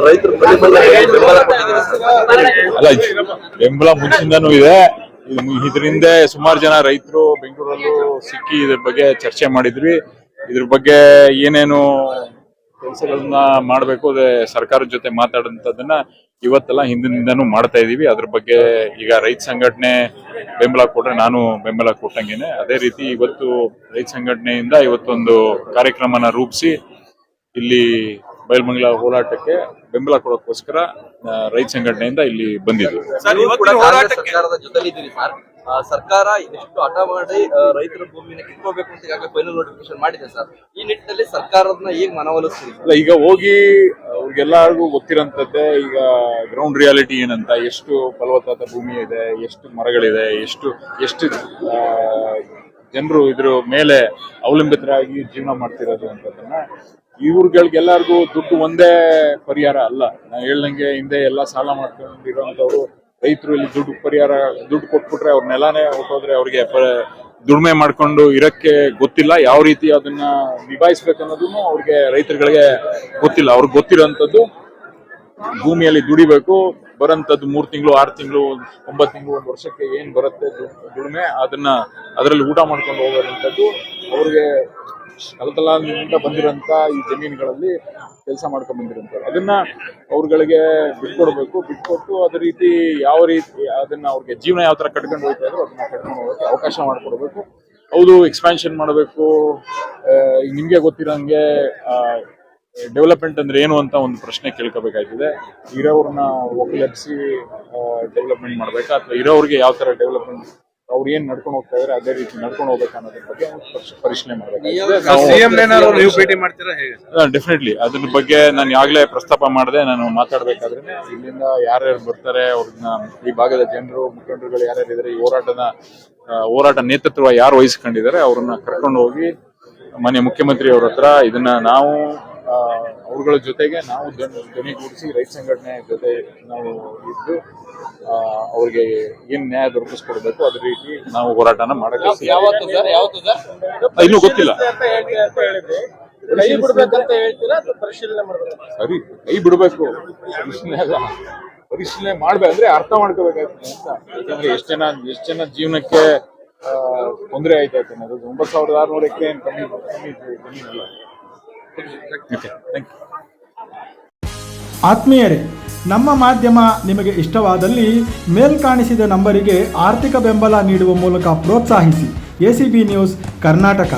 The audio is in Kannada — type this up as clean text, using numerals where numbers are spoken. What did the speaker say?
ರೈತರು ಅಲ್ಲ, ಬೆಂಬಲ ಮುಂಚಿಂದನೂ ಇದೆ. ಇದರಿಂದ ಸುಮಾರು ಜನ ರೈತರು ಬೆಂಗಳೂರಲ್ಲೂ ಸಿಕ್ಕಿ ಇದ್ರ ಬಗ್ಗೆ ಚರ್ಚೆ ಮಾಡಿದ್ವಿ. ಇದ್ರ ಬಗ್ಗೆ ಏನೇನು ಕೆಲಸಗಳನ್ನ ಮಾಡಬೇಕು, ಅದೇ ಸರ್ಕಾರದ ಜೊತೆ ಮಾತಾಡೋದನ್ನ ಇವತ್ತೆಲ್ಲ ಹಿಂದಿನಿಂದನೂ ಮಾಡ್ತಾ ಇದೀವಿ. ಅದ್ರ ಬಗ್ಗೆ ಈಗ ರೈತ ಸಂಘಟನೆ ಬೆಂಬಲ ಕೊಟ್ರೆ ನಾನು ಬೆಂಬಲ ಕೊಟ್ಟಂಗೇನೆ, ಅದೇ ರೀತಿ ಇವತ್ತು ರೈತ ಸಂಘಟನೆಯಿಂದ ಇವತ್ತೊಂದು ಕಾರ್ಯಕ್ರಮನ ರೂಪಿಸಿ ಇಲ್ಲಿ ಬೈಲಮಂಗಲ ಹೋರಾಟಕ್ಕೆ ಬೆಂಬಲ ಕೊಡೋಕ್ಕೋಸ್ಕರ ರೈತ ಸಂಘಟನೆಯಿಂದ ಇಲ್ಲಿ ಬಂದಿದ್ವಿ. ಸರ್ಕಾರದ ಜೊತೆಲಿದ್ದೀರಿ ಸರ್. ಸರ್ಕಾರ ಎಷ್ಟು ಹಠ ಮಾಡಿ ರೈತರ ಭೂಮಿನ ಕಿತ್ಕೋಬೇಕು ಅಂತ ಈಗಾಗಲೇ ಫೈನಲ್ ನೋಟಿಫಿಕೇಶನ್ ಮಾಡಿದೆ ಸರ್. ಈ ನಿಟ್ಟಿನಲ್ಲಿ ಸರ್ಕಾರದನ್ನ ಹೇಗೆ ಮನವೊಲಿಸ್ತೀರಿ? ಅಲ್ಲ, ಈಗ ಹೋಗಿ ಅವ್ರಿಗೆಲ್ಲರಿಗೂ ಗೊತ್ತಿರೋಂಥದ್ದೇ ಈಗ ಗ್ರೌಂಡ್ ರಿಯಾಲಿಟಿ ಏನಂತ, ಎಷ್ಟು ಫಲವತ್ತಾದ ಭೂಮಿ ಇದೆ, ಎಷ್ಟು ಮರಗಳಿದೆ, ಎಷ್ಟು ಜನರು ಇದ್ರ ಮೇಲೆ ಅವಲಂಬಿತರಾಗಿ ಜೀವನ ಮಾಡ್ತಿರೋದು ಅಂತದನ್ನ ಇವ್ರಿಗೆಲ್ಲರಿಗೂ ದುಡ್ಡು ಒಂದೇ ಪರಿಹಾರ ಅಲ್ಲ. ನಾನು ಹೇಳ್ದಂಗೆ ಹಿಂದೆ ಎಲ್ಲ ಸಾಲ ಮಾಡ್ಕೊಂಡಿರೋಂಥವ್ರು ರೈತರು ಇಲ್ಲಿ ದುಡ್ಡು ಕೊಟ್ಬಿಟ್ರೆ ಅವ್ರ ನೆಲಾನೇ ಹೊಟ್ಟೋದ್ರೆ ಅವ್ರಿಗೆ ದುಡಿಮೆ ಮಾಡ್ಕೊಂಡು ಇರಕ್ಕೆ ಗೊತ್ತಿಲ್ಲ. ಯಾವ ರೀತಿ ಅದನ್ನ ನಿಭಾಯಿಸ್ಬೇಕು ಅನ್ನೋದನ್ನು ಅವ್ರಿಗೆ ರೈತರುಗಳಿಗೆ ಗೊತ್ತಿಲ್ಲ. ಅವ್ರಿಗೆ ಗೊತ್ತಿರೋಂಥದ್ದು ಭೂಮಿಯಲ್ಲಿ ದುಡಿಬೇಕು, ಬರೋಂಥದ್ದು 3 ತಿಂಗಳು 6 ತಿಂಗಳು 9 ತಿಂಗಳು 1 ವರ್ಷಕ್ಕೆ ಏನ್ ಬರುತ್ತೆ ದುಡಿಮೆ, ಅದರಲ್ಲಿ ಊಟ ಮಾಡ್ಕೊಂಡು ಹೋಗೋದಂಥದ್ದು ಅವ್ರಿಗೆ ಕಲತಲಾದಿಂದ ಬಂದಿರೋಂಥ ಈ ಜಮೀನುಗಳಲ್ಲಿ ಕೆಲಸ ಮಾಡ್ಕೊಂಡ್ ಬಂದಿರೋಂಥವ್ರು. ಅದನ್ನ ಅವ್ರಗಳಿಗೆ ಬಿಟ್ಕೊಟ್ಟು ಅದೇ ರೀತಿ ಯಾವ ರೀತಿ ಅದನ್ನ ಅವ್ರಿಗೆ ಜೀವನ ಯಾವ ತರ ಕಟ್ಕೊಂಡು ಹೋಗ್ತಾ ಇದ್ರು ಅದನ್ನ ಕಟ್ಕೊಂಡು ಹೋಗೋಕೆ ಅವಕಾಶ ಮಾಡ್ಕೊಡ್ಬೇಕು. ಹೌದು, ಎಕ್ಸ್ಪ್ಯಾನ್ಷನ್ ಮಾಡಬೇಕು. ನಿಮ್ಗೆ ಗೊತ್ತಿರೋಂಗೆ ಡೆವಲಪ್ಮೆಂಟ್ ಅಂದ್ರೆ ಏನು ಅಂತ ಒಂದು ಪ್ರಶ್ನೆ ಕೇಳ್ಕೋಬೇಕಾಗಿದೆ. ಇರೋವ್ರನ್ನ ಒಕ್ಕಲೆಬ್ಸಿ ಡೆವಲಪ್ಮೆಂಟ್ ಮಾಡ್ಬೇಕಾ, ಅಥವಾ ಇರೋವ್ರಿಗೆ ಯಾವ ತರ ಡೆವಲಪ್ಮೆಂಟ್ ಅವ್ರು ಏನ್ ನಡ್ಕೊಂಡು ಹೋಗ್ತಾ ಇದಾರೆ ಅದೇ ರೀತಿ ನಡ್ಕೊಂಡು ಹೋಗ್ಬೇಕು ಅನ್ನೋದ್ರ ಬಗ್ಗೆ ಪರಿಶೀಲನೆ ಮಾಡಬೇಕು. ಡೆಫಿನೆಟ್ಲಿ ಅದ್ರ ಬಗ್ಗೆ ನಾನು ಯಾವಾಗಲೇ ಪ್ರಸ್ತಾಪ ಮಾಡಿದೆ. ನಾನು ಮಾತಾಡ್ಬೇಕಾದ್ರೆ ಇಲ್ಲಿಂದ ಯಾರ್ಯಾರು ಬರ್ತಾರೆ, ಅವ್ರನ್ನ ಈ ಭಾಗದ ಜನರು ಮುಖಂಡರುಗಳು ಯಾರ್ಯಾರು ಇದಾರೆ, ಈ ಹೋರಾಟ ನೇತೃತ್ವ ಯಾರು ವಹಿಸ್ಕೊಂಡಿದ್ದಾರೆ ಅವ್ರನ್ನ ಕರ್ಕೊಂಡು ಹೋಗಿ ಮಾನ್ಯ ಮುಖ್ಯಮಂತ್ರಿ ಅವ್ರ ಹತ್ರ ಇದನ್ನ ನಾವು ಅವ್ರಗಳ ಜೊತೆಗೆ ನಾವು ಧ್ವನಿಗೂಡಿಸಿ ರೈತ ಸಂಘಟನೆ ಜೊತೆ ನಾವು ಇದ್ದು ಅವ್ರಿಗೆ ಏನ್ ನ್ಯಾಯ ದೊರಕಿಸ್ಕೊಡ್ಬೇಕು ಅದೇ ರೀತಿ ನಾವು ಹೋರಾಟನ ಮಾಡಕ್ಕೆ ಇನ್ನೂ ಗೊತ್ತಿಲ್ಲ. ಸರಿ, ಕೈ ಬಿಡ್ಬೇಕು, ಪರಿಶೀಲನೆ ಮಾಡ್ಬೇಕು ಅಂದ್ರೆ ಅರ್ಥ ಮಾಡ್ಕೋಬೇಕಾಗ್ತದೆ ಅಂತ. ಯಾಕಂದ್ರೆ ಎಷ್ಟ್ ಜನ ಜೀವನಕ್ಕೆ ತೊಂದರೆ ಆಯ್ತಾಯ್ತು ಅನ್ನೋದು. 9,600 ಎಕರೆ ಏನ್ ಕಮ್ಮಿ ಜಮೀನಲ್ಲ. ಆತ್ಮೀಯರೇ, ನಮ್ಮ ಮಾಧ್ಯಮ ನಿಮಗೆ ಇಷ್ಟವಾದಲ್ಲಿ ಮೇಲ್ಕಾಣಿಸಿದ ನಂಬರಿಗೆ ಆರ್ಥಿಕ ಬೆಂಬಲ ನೀಡುವ ಮೂಲಕ ಪ್ರೋತ್ಸಾಹಿಸಿ. ACB news Karnataka.